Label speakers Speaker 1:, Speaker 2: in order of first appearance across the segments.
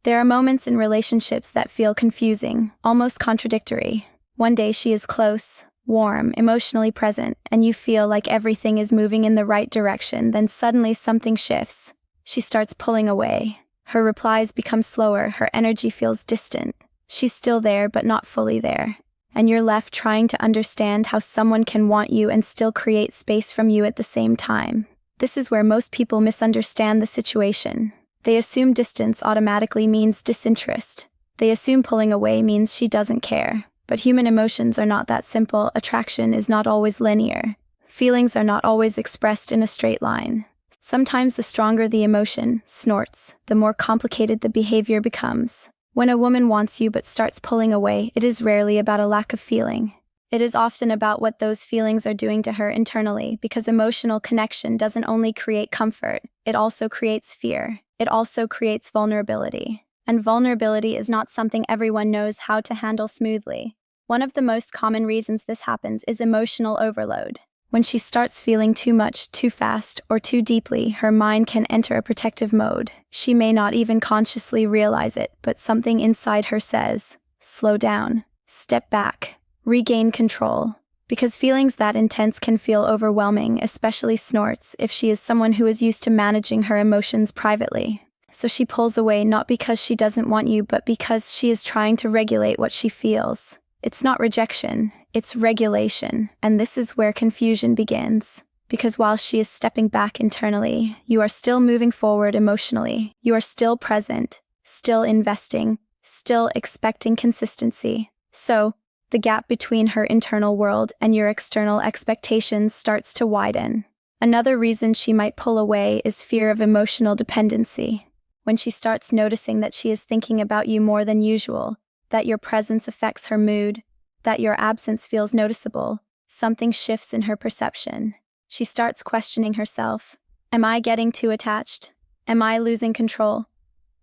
Speaker 1: There are moments in relationships that feel confusing, almost contradictory. One day she is close, warm, emotionally present, and you feel like everything is moving in the right direction. Then suddenly something shifts. She starts pulling away. Her replies become slower, her energy feels distant. She's still there, but not fully there. And you're left trying to understand how someone can want you and still create space from you at the same time. This is where most people misunderstand the situation. They assume distance automatically means disinterest. They assume pulling away means she doesn't care. But human emotions are not that simple. Attraction is not always linear. Feelings are not always expressed in a straight line. Sometimes the stronger the emotion, snorts, the more complicated the behavior becomes. When a woman wants you but starts pulling away, it is rarely about a lack of feeling. It is often about what those feelings are doing to her internally, because emotional connection doesn't only create comfort, it also creates fear. It also creates vulnerability. And vulnerability is not something everyone knows how to handle smoothly. One of the most common reasons this happens is emotional overload. When she starts feeling too much, too fast, or too deeply, her mind can enter a protective mode. She may not even consciously realize it, but something inside her says, slow down, step back, regain control. Because feelings that intense can feel overwhelming, especially snorts, if she is someone who is used to managing her emotions privately. So she pulls away not because she doesn't want you, but because she is trying to regulate what she feels. It's not rejection, it's regulation, and this is where confusion begins. Because while she is stepping back internally, you are still moving forward emotionally. You are still present, still investing, still expecting consistency. So, the gap between her internal world and your external expectations starts to widen. Another reason she might pull away is fear of emotional dependency. When she starts noticing that she is thinking about you more than usual, that your presence affects her mood, that your absence feels noticeable, something shifts in her perception. She starts questioning herself. Am I getting too attached? Am I losing control?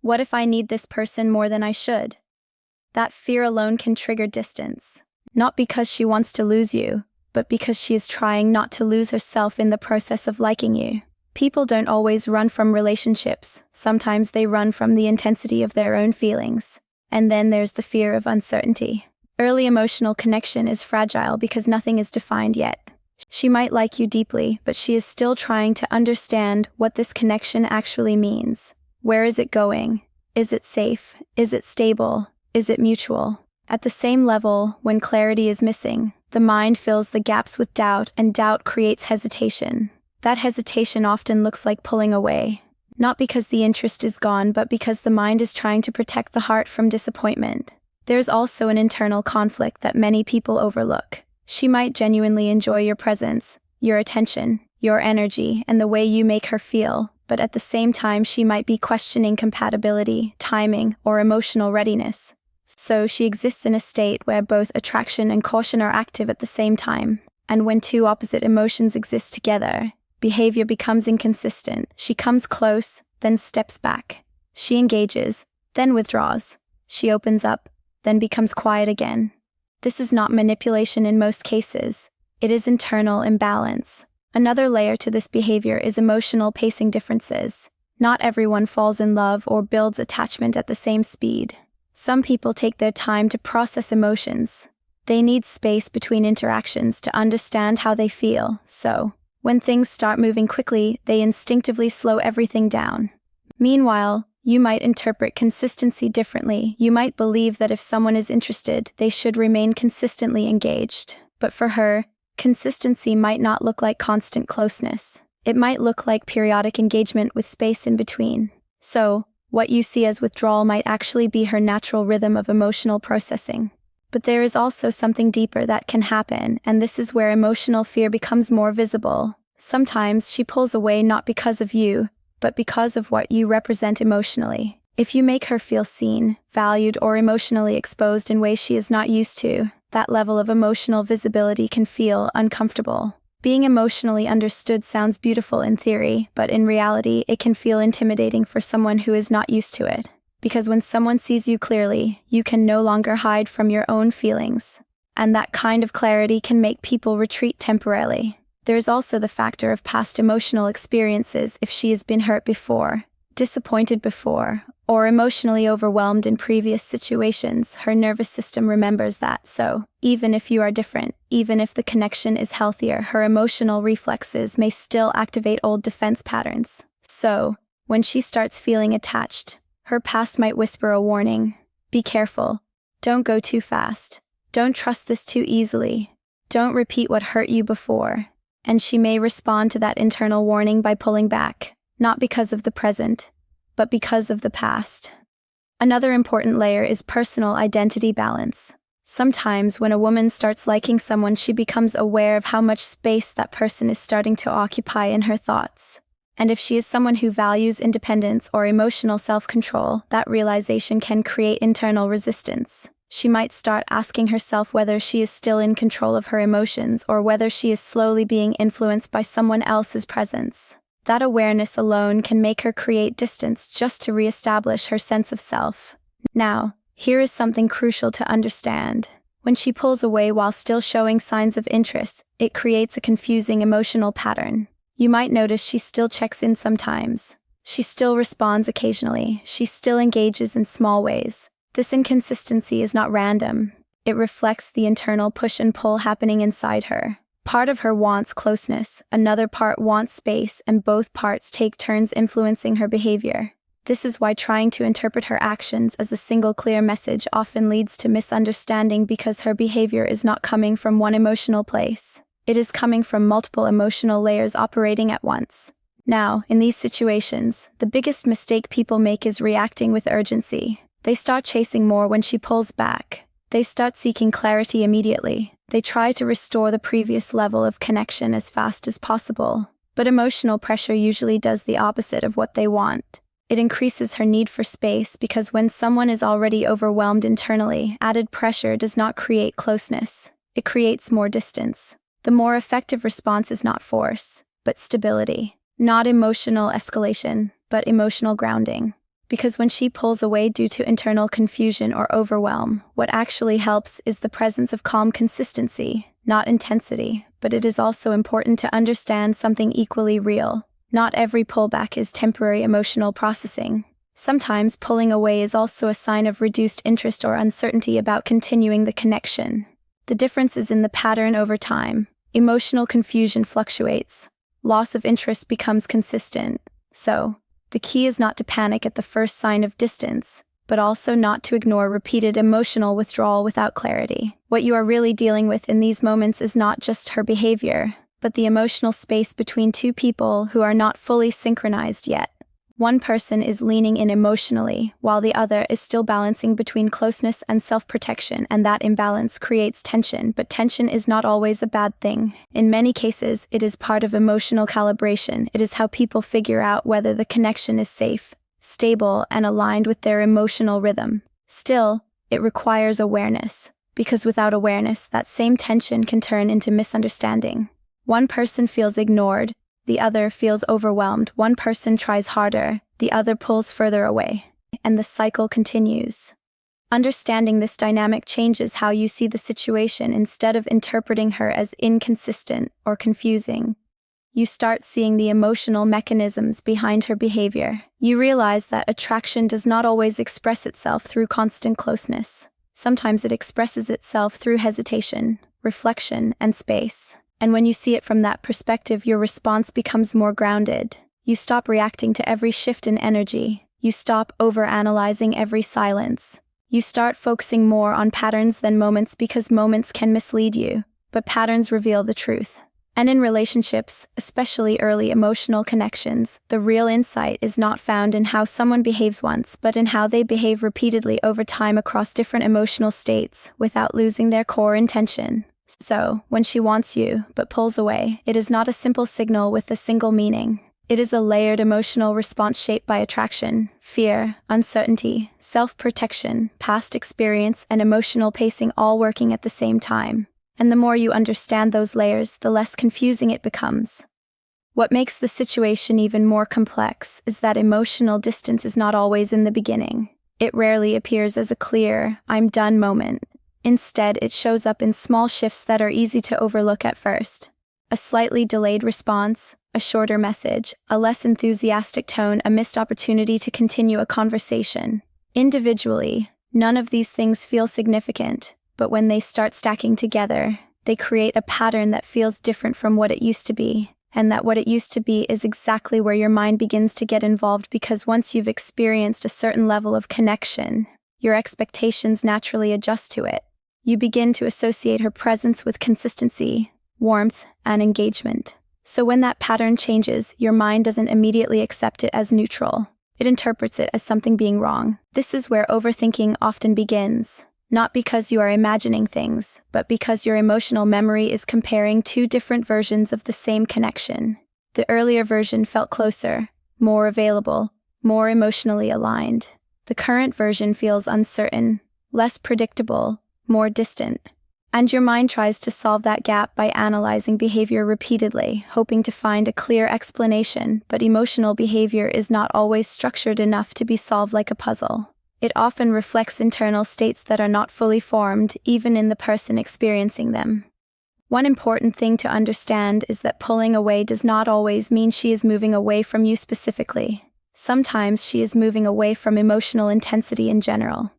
Speaker 1: What if I need this person more than I should? That fear alone can trigger distance. Not because she wants to lose you, but because she is trying not to lose herself in the process of liking you. People don't always run from relationships. Sometimes they run from the intensity of their own feelings. And then there's the fear of uncertainty. Early emotional connection is fragile because nothing is defined yet. She might like you deeply, but she is still trying to understand what this connection actually means. Where is it going? Is it safe? Is it stable? Is it mutual? At the same level, when clarity is missing, the mind fills the gaps with doubt, and doubt creates hesitation. That hesitation often looks like pulling away. Not because the interest is gone, but because the mind is trying to protect the heart from disappointment. There's also an internal conflict that many people overlook. She might genuinely enjoy your presence, your attention, your energy, and the way you make her feel, but at the same time she might be questioning compatibility, timing, or emotional readiness. So she exists in a state where both attraction and caution are active at the same time. And when two opposite emotions exist together, behavior becomes inconsistent. She comes close, then steps back. She engages, then withdraws. She opens up, then becomes quiet again. This is not manipulation in most cases. It is internal imbalance. Another layer to this behavior is emotional pacing differences. Not everyone falls in love or builds attachment at the same speed. Some people take their time to process emotions. They need space between interactions to understand how they feel, so when things start moving quickly, they instinctively slow everything down. Meanwhile, you might interpret consistency differently. You might believe that if someone is interested, they should remain consistently engaged. But for her, consistency might not look like constant closeness. It might look like periodic engagement with space in between. So, what you see as withdrawal might actually be her natural rhythm of emotional processing. But there is also something deeper that can happen, and this is where emotional fear becomes more visible. Sometimes she pulls away not because of you, but because of what you represent emotionally. If you make her feel seen, valued, or emotionally exposed in ways she is not used to, that level of emotional visibility can feel uncomfortable. Being emotionally understood sounds beautiful in theory, but in reality, it can feel intimidating for someone who is not used to it. Because when someone sees you clearly, you can no longer hide from your own feelings. And that kind of clarity can make people retreat temporarily. There is also the factor of past emotional experiences. If she has been hurt before, disappointed before, or emotionally overwhelmed in previous situations, her nervous system remembers that. So, even if you are different, even if the connection is healthier, her emotional reflexes may still activate old defense patterns. So, when she starts feeling attached, her past might whisper a warning. Be careful. Don't go too fast. Don't trust this too easily. Don't repeat what hurt you before. And she may respond to that internal warning by pulling back, not because of the present, but because of the past. Another important layer is personal identity balance. Sometimes when a woman starts liking someone, she becomes aware of how much space that person is starting to occupy in her thoughts. And if she is someone who values independence or emotional self-control, that realization can create internal resistance. She might start asking herself whether she is still in control of her emotions or whether she is slowly being influenced by someone else's presence. That awareness alone can make her create distance just to reestablish her sense of self. Now, here is something crucial to understand. When she pulls away while still showing signs of interest, it creates a confusing emotional pattern. You might notice she still checks in sometimes. She still responds occasionally. She still engages in small ways. This inconsistency is not random. It reflects the internal push and pull happening inside her. Part of her wants closeness, another part wants space, and both parts take turns influencing her behavior. This is why trying to interpret her actions as a single clear message often leads to misunderstanding, because her behavior is not coming from one emotional place. It is coming from multiple emotional layers operating at once. Now, in these situations, the biggest mistake people make is reacting with urgency. They start chasing more when she pulls back. They start seeking clarity immediately. They try to restore the previous level of connection as fast as possible. But emotional pressure usually does the opposite of what they want. It increases her need for space, because when someone is already overwhelmed internally, added pressure does not create closeness. It creates more distance. The more effective response is not force, but stability. Not emotional escalation, but emotional grounding. Because when she pulls away due to internal confusion or overwhelm, what actually helps is the presence of calm consistency, not intensity. But it is also important to understand something equally real. Not every pullback is temporary emotional processing. Sometimes pulling away is also a sign of reduced interest or uncertainty about continuing the connection. The difference is in the pattern over time. Emotional confusion fluctuates. Loss of interest becomes consistent. So, the key is not to panic at the first sign of distance, but also not to ignore repeated emotional withdrawal without clarity. What you are really dealing with in these moments is not just her behavior, but the emotional space between two people who are not fully synchronized yet. One person is leaning in emotionally, while the other is still balancing between closeness and self-protection, and that imbalance creates tension. But tension is not always a bad thing. In many cases, it is part of emotional calibration. It is how people figure out whether the connection is safe, stable, and aligned with their emotional rhythm. Still, it requires awareness, because without awareness, that same tension can turn into misunderstanding. One person feels ignored, the other feels overwhelmed. One person tries harder, the other pulls further away, and the cycle continues. Understanding this dynamic changes how you see the situation. Instead of interpreting her as inconsistent or confusing, you start seeing the emotional mechanisms behind her behavior. You realize that attraction does not always express itself through constant closeness. Sometimes it expresses itself through hesitation, reflection, and space. And when you see it from that perspective, your response becomes more grounded. You stop reacting to every shift in energy. You stop overanalyzing every silence. You start focusing more on patterns than moments, because moments can mislead you, but patterns reveal the truth. And in relationships, especially early emotional connections, the real insight is not found in how someone behaves once, but in how they behave repeatedly over time across different emotional states, without losing their core intention. So, when she wants you, but pulls away, it is not a simple signal with a single meaning. It is a layered emotional response shaped by attraction, fear, uncertainty, self-protection, past experience, and emotional pacing, all working at the same time. And the more you understand those layers, the less confusing it becomes. What makes the situation even more complex is that emotional distance is not always in the beginning. It rarely appears as a clear, "I'm done" moment. Instead, it shows up in small shifts that are easy to overlook at first. A slightly delayed response, a shorter message, a less enthusiastic tone, a missed opportunity to continue a conversation. Individually, none of these things feel significant, but when they start stacking together, they create a pattern that feels different from what it used to be. And that what it used to be is exactly where your mind begins to get involved, because once you've experienced a certain level of connection, your expectations naturally adjust to it. You begin to associate her presence with consistency, warmth, and engagement. So when that pattern changes, your mind doesn't immediately accept it as neutral. It interprets it as something being wrong. This is where overthinking often begins. Not because you are imagining things, but because your emotional memory is comparing two different versions of the same connection. The earlier version felt closer, more available, more emotionally aligned. The current version feels uncertain, less predictable, more distant. And your mind tries to solve that gap by analyzing behavior repeatedly, hoping to find a clear explanation, but emotional behavior is not always structured enough to be solved like a puzzle. It often reflects internal states that are not fully formed, even in the person experiencing them. One important thing to understand is that pulling away does not always mean she is moving away from you specifically. Sometimes she is moving away from emotional intensity in general.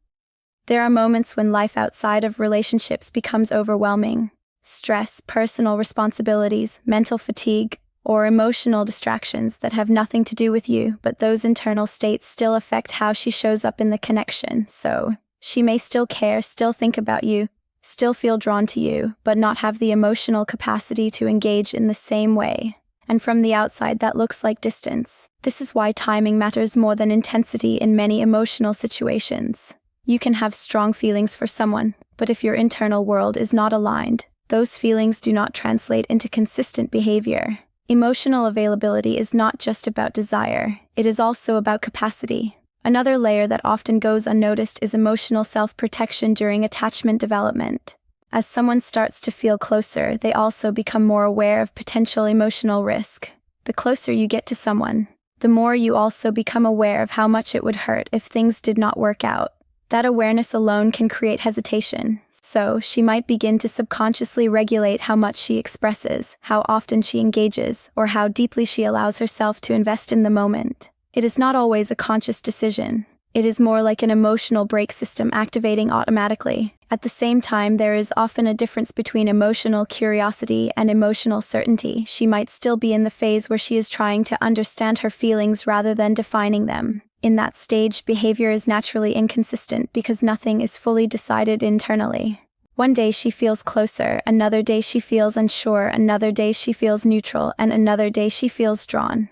Speaker 1: There are moments when life outside of relationships becomes overwhelming. Stress, personal responsibilities, mental fatigue, or emotional distractions that have nothing to do with you, but those internal states still affect how she shows up in the connection. So, she may still care, still think about you, still feel drawn to you, but not have the emotional capacity to engage in the same way. And from the outside, that looks like distance. This is why timing matters more than intensity in many emotional situations. You can have strong feelings for someone, but if your internal world is not aligned, those feelings do not translate into consistent behavior. Emotional availability is not just about desire, it is also about capacity. Another layer that often goes unnoticed is emotional self-protection during attachment development. As someone starts to feel closer, they also become more aware of potential emotional risk. The closer you get to someone, the more you also become aware of how much it would hurt if things did not work out. That awareness alone can create hesitation, so she might begin to subconsciously regulate how much she expresses, how often she engages, or how deeply she allows herself to invest in the moment. It is not always a conscious decision. It is more like an emotional brake system activating automatically. At the same time, there is often a difference between emotional curiosity and emotional certainty. She might still be in the phase where she is trying to understand her feelings rather than defining them. In that stage, behavior is naturally inconsistent because nothing is fully decided internally. One day she feels closer, another day she feels unsure, another day she feels neutral, and another day she feels drawn.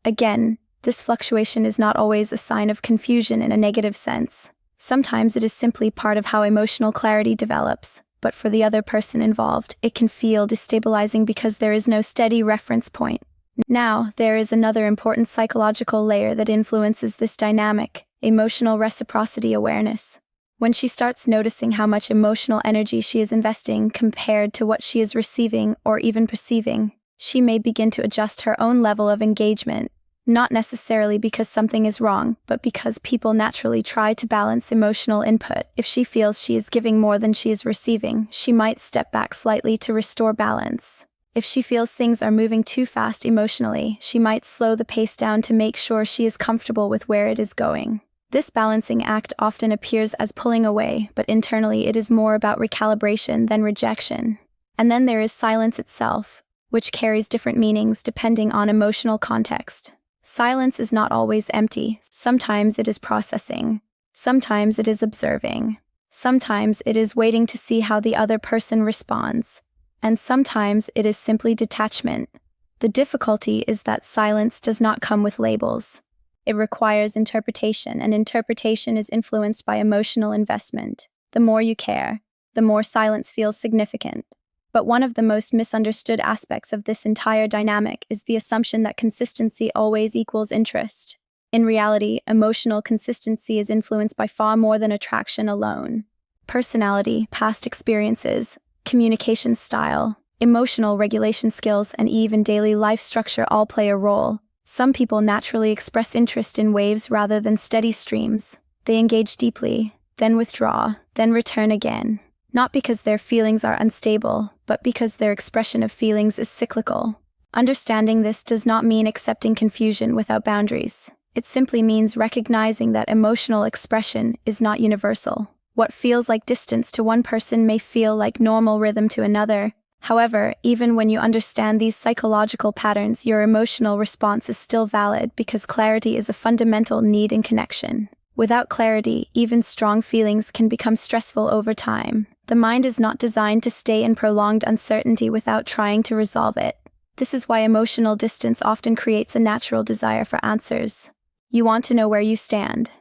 Speaker 1: Again, this fluctuation is not always a sign of confusion in a negative sense. Sometimes it is simply part of how emotional clarity develops, but for the other person involved, it can feel destabilizing because there is no steady reference point. Now, there is another important psychological layer that influences this dynamic: emotional reciprocity awareness. When she starts noticing how much emotional energy she is investing compared to what she is receiving or even perceiving, she may begin to adjust her own level of engagement, not necessarily because something is wrong, but because people naturally try to balance emotional input. If she feels she is giving more than she is receiving, she might step back slightly to restore balance. If she feels things are moving too fast emotionally, she might slow the pace down to make sure she is comfortable with where it is going. This balancing act often appears as pulling away, but internally it is more about recalibration than rejection. And then there is silence itself, which carries different meanings depending on emotional context. Silence is not always empty. Sometimes it is processing. Sometimes it is observing. Sometimes it is waiting to see how the other person responds. And sometimes it is simply detachment. The difficulty is that silence does not come with labels. It requires interpretation, and interpretation is influenced by emotional investment. The more you care, the more silence feels significant. But one of the most misunderstood aspects of this entire dynamic is the assumption that consistency always equals interest. In reality, emotional consistency is influenced by far more than attraction alone. Personality, past experiences, communication style, emotional regulation skills, and even daily life structure all play a role. Some people naturally express interest in waves rather than steady streams. They engage deeply, then withdraw, then return again. Not because their feelings are unstable, but because their expression of feelings is cyclical. Understanding this does not mean accepting confusion without boundaries. It simply means recognizing that emotional expression is not universal. What feels like distance to one person may feel like normal rhythm to another. However, even when you understand these psychological patterns, your emotional response is still valid because clarity is a fundamental need in connection. Without clarity, even strong feelings can become stressful over time. The mind is not designed to stay in prolonged uncertainty without trying to resolve it. This is why emotional distance often creates a natural desire for answers. You want to know where you stand.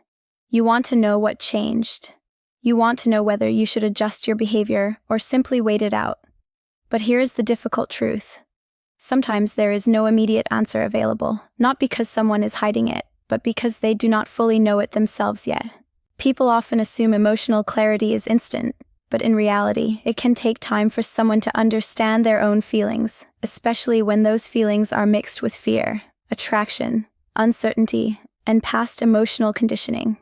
Speaker 1: You want to know what changed. You want to know whether you should adjust your behavior or simply wait it out. But here is the difficult truth. Sometimes there is no immediate answer available, not because someone is hiding it, but because they do not fully know it themselves yet. People often assume emotional clarity is instant, but in reality, it can take time for someone to understand their own feelings, especially when those feelings are mixed with fear, attraction, uncertainty, and past emotional conditioning.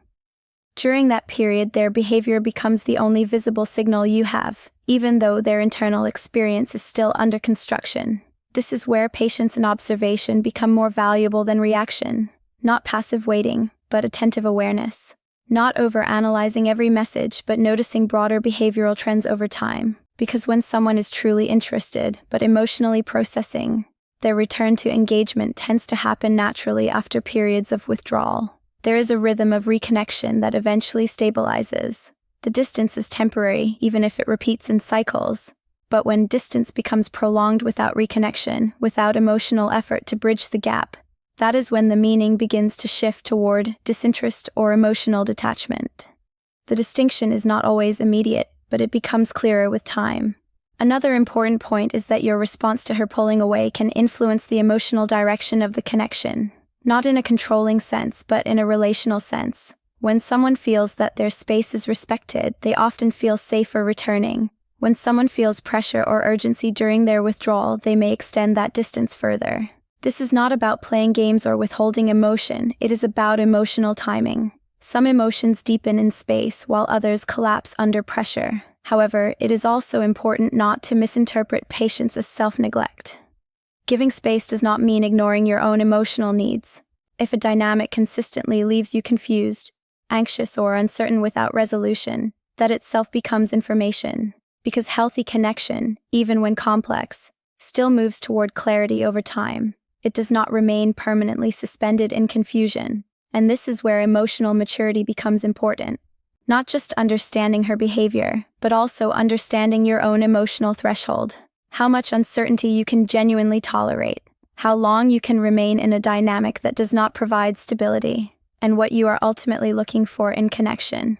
Speaker 1: During that period, their behavior becomes the only visible signal you have, even though their internal experience is still under construction. This is where patience and observation become more valuable than reaction. Not passive waiting, but attentive awareness. Not overanalyzing every message, but noticing broader behavioral trends over time. Because when someone is truly interested, but emotionally processing, their return to engagement tends to happen naturally after periods of withdrawal. There is a rhythm of reconnection that eventually stabilizes. The distance is temporary, even if it repeats in cycles. But when distance becomes prolonged without reconnection, without emotional effort to bridge the gap, that is when the meaning begins to shift toward disinterest or emotional detachment. The distinction is not always immediate, but it becomes clearer with time. Another important point is that your response to her pulling away can influence the emotional direction of the connection. Not in a controlling sense, but in a relational sense. When someone feels that their space is respected, they often feel safer returning. When someone feels pressure or urgency during their withdrawal, they may extend that distance further. This is not about playing games or withholding emotion, it is about emotional timing. Some emotions deepen in space while others collapse under pressure. However, it is also important not to misinterpret patience as self-neglect. Giving space does not mean ignoring your own emotional needs. If a dynamic consistently leaves you confused, anxious, or uncertain without resolution, that itself becomes information. Because healthy connection, even when complex, still moves toward clarity over time. It does not remain permanently suspended in confusion. And this is where emotional maturity becomes important. Not just understanding her behavior, but also understanding your own emotional threshold. How much uncertainty you can genuinely tolerate. How long you can remain in a dynamic that does not provide stability. And what you are ultimately looking for in connection.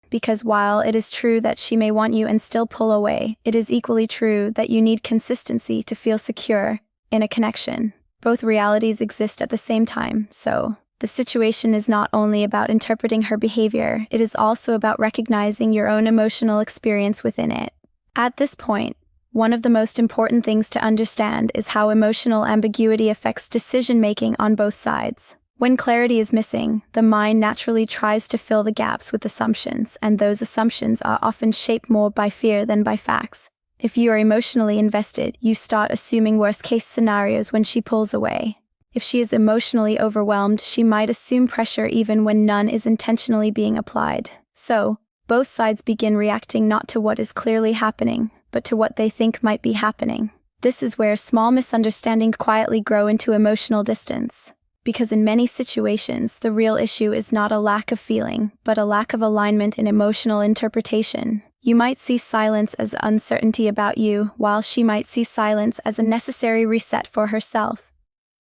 Speaker 1: Because while it is true that she may want you and still pull away, it is equally true that you need consistency to feel secure in a connection. Both realities exist at the same time, so the situation is not only about interpreting her behavior, it is also about recognizing your own emotional experience within it. At this point, one of the most important things to understand is how emotional ambiguity affects decision-making on both sides. When clarity is missing, the mind naturally tries to fill the gaps with assumptions, and those assumptions are often shaped more by fear than by facts. If you are emotionally invested, you start assuming worst-case scenarios when she pulls away. If she is emotionally overwhelmed, she might assume pressure even when none is intentionally being applied. So, both sides begin reacting not to what is clearly happening, but to what they think might be happening. This is where small misunderstandings quietly grow into emotional distance. Because in many situations, the real issue is not a lack of feeling, but a lack of alignment in emotional interpretation. You might see silence as uncertainty about you, while she might see silence as a necessary reset for herself.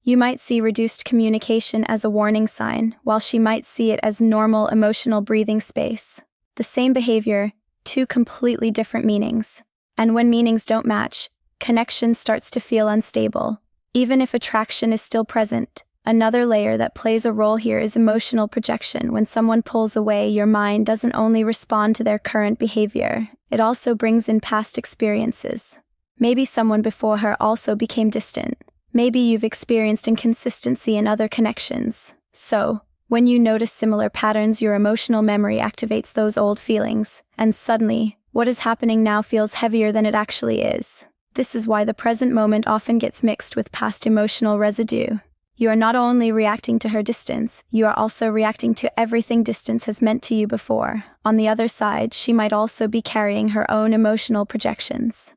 Speaker 1: You might see reduced communication as a warning sign, while she might see it as normal emotional breathing space. The same behavior, two completely different meanings. And when meanings don't match, connection starts to feel unstable. Even if attraction is still present, another layer that plays a role here is emotional projection. When someone pulls away, your mind doesn't only respond to their current behavior, it also brings in past experiences. Maybe someone before her also became distant. Maybe you've experienced inconsistency in other connections. So, when you notice similar patterns, your emotional memory activates those old feelings, and suddenly, What is happening now feels heavier than it actually is. This is why the present moment often gets mixed with past emotional residue. You are not only reacting to her distance, you are also reacting to everything distance has meant to you before. On the other side, she might also be carrying her own emotional projections.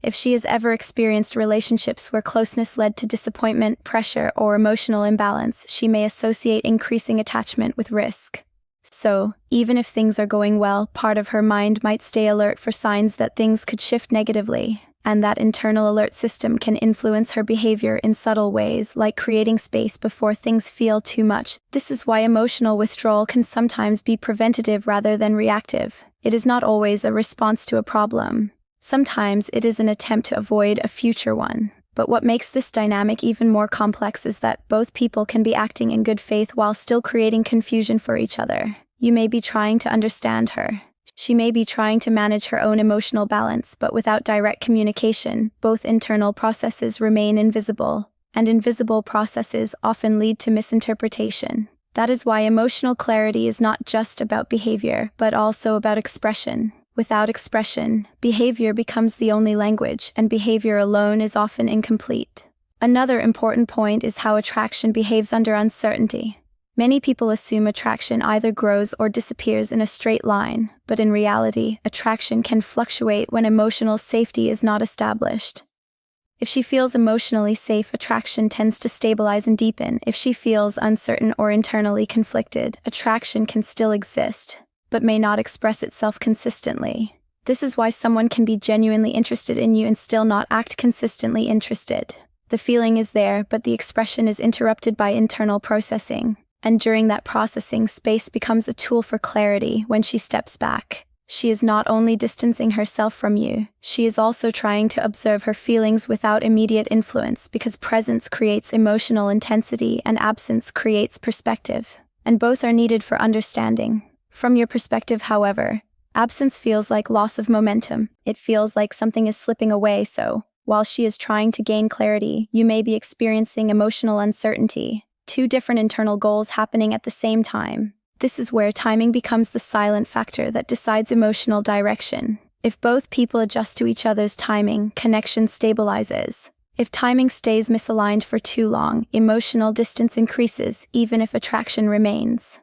Speaker 1: If she has ever experienced relationships where closeness led to disappointment, pressure, or emotional imbalance, she may associate increasing attachment with risk. So, even if things are going well, part of her mind might stay alert for signs that things could shift negatively, and that internal alert system can influence her behavior in subtle ways, like creating space before things feel too much. This is why emotional withdrawal can sometimes be preventative rather than reactive. It is not always a response to a problem. Sometimes it is an attempt to avoid a future one. But what makes this dynamic even more complex is that both people can be acting in good faith while still creating confusion for each other. You may be trying to understand her. She may be trying to manage her own emotional balance, but without direct communication, both internal processes remain invisible, and invisible processes often lead to misinterpretation. That is why emotional clarity is not just about behavior, but also about expression. Without expression, behavior becomes the only language, and behavior alone is often incomplete. Another important point is how attraction behaves under uncertainty. Many people assume attraction either grows or disappears in a straight line, but in reality, attraction can fluctuate when emotional safety is not established. If she feels emotionally safe, attraction tends to stabilize and deepen. If she feels uncertain or internally conflicted, attraction can still exist, but may not express itself consistently. This is why someone can be genuinely interested in you and still not act consistently interested. The feeling is there, but the expression is interrupted by internal processing. And during that processing, space becomes a tool for clarity. When she steps back, she is not only distancing herself from you, she is also trying to observe her feelings without immediate influence, because presence creates emotional intensity and absence creates perspective. And both are needed for understanding. From your perspective, however, absence feels like loss of momentum. It feels like something is slipping away, so while she is trying to gain clarity, you may be experiencing emotional uncertainty. Two different internal goals happening at the same time. This is where timing becomes the silent factor that decides emotional direction. If both people adjust to each other's timing, connection stabilizes. If timing stays misaligned for too long, emotional distance increases, even if attraction remains.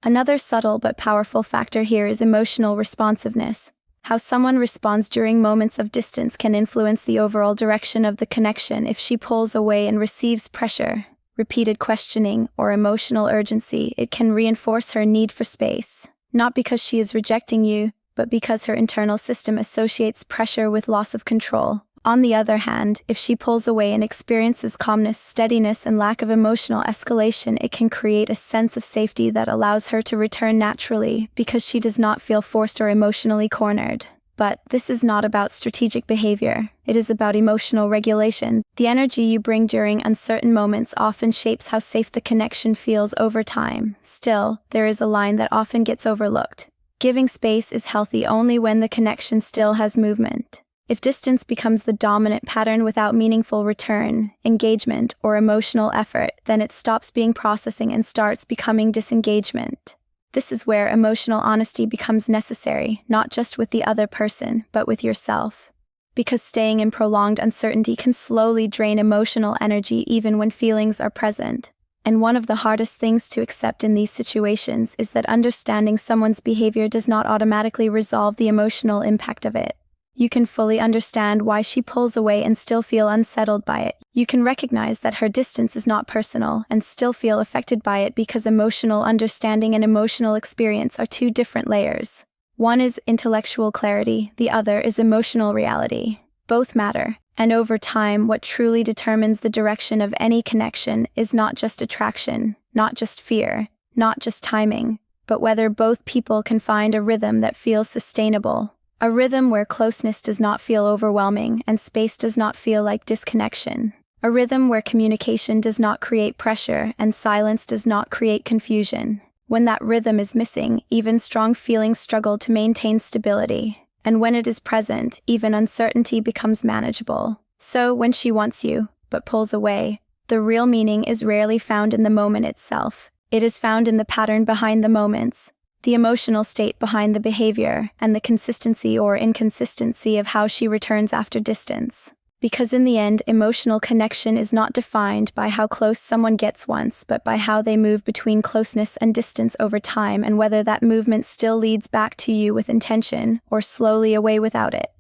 Speaker 1: Another subtle but powerful factor here is emotional responsiveness. How someone responds during moments of distance can influence the overall direction of the connection. If she pulls away and receives pressure, repeated questioning, or emotional urgency, it can reinforce her need for space. Not because she is rejecting you, but because her internal system associates pressure with loss of control. On the other hand, if she pulls away and experiences calmness, steadiness, and lack of emotional escalation, it can create a sense of safety that allows her to return naturally because she does not feel forced or emotionally cornered. But this is not about strategic behavior. It is about emotional regulation. The energy you bring during uncertain moments often shapes how safe the connection feels over time. Still, there is a line that often gets overlooked. Giving space is healthy only when the connection still has movement. If distance becomes the dominant pattern without meaningful return, engagement, or emotional effort, then it stops being processing and starts becoming disengagement. This is where emotional honesty becomes necessary, not just with the other person, but with yourself. Because staying in prolonged uncertainty can slowly drain emotional energy even when feelings are present. And one of the hardest things to accept in these situations is that understanding someone's behavior does not automatically resolve the emotional impact of it. You can fully understand why she pulls away and still feel unsettled by it. You can recognize that her distance is not personal and still feel affected by it because emotional understanding and emotional experience are two different layers. One is intellectual clarity, the other is emotional reality. Both matter, and over time, what truly determines the direction of any connection is not just attraction, not just fear, not just timing, but whether both people can find a rhythm that feels sustainable. A rhythm where closeness does not feel overwhelming and space does not feel like disconnection. A rhythm where communication does not create pressure and silence does not create confusion. When that rhythm is missing, even strong feelings struggle to maintain stability. And when it is present, even uncertainty becomes manageable. So, when she wants you, but pulls away, the real meaning is rarely found in the moment itself. It is found in the pattern behind the moments. the emotional state behind the behavior, and the consistency or inconsistency of how she returns after distance. Because in the end, emotional connection is not defined by how close someone gets once, but by how they move between closeness and distance over time, and whether that movement still leads back to you with intention or slowly away without it.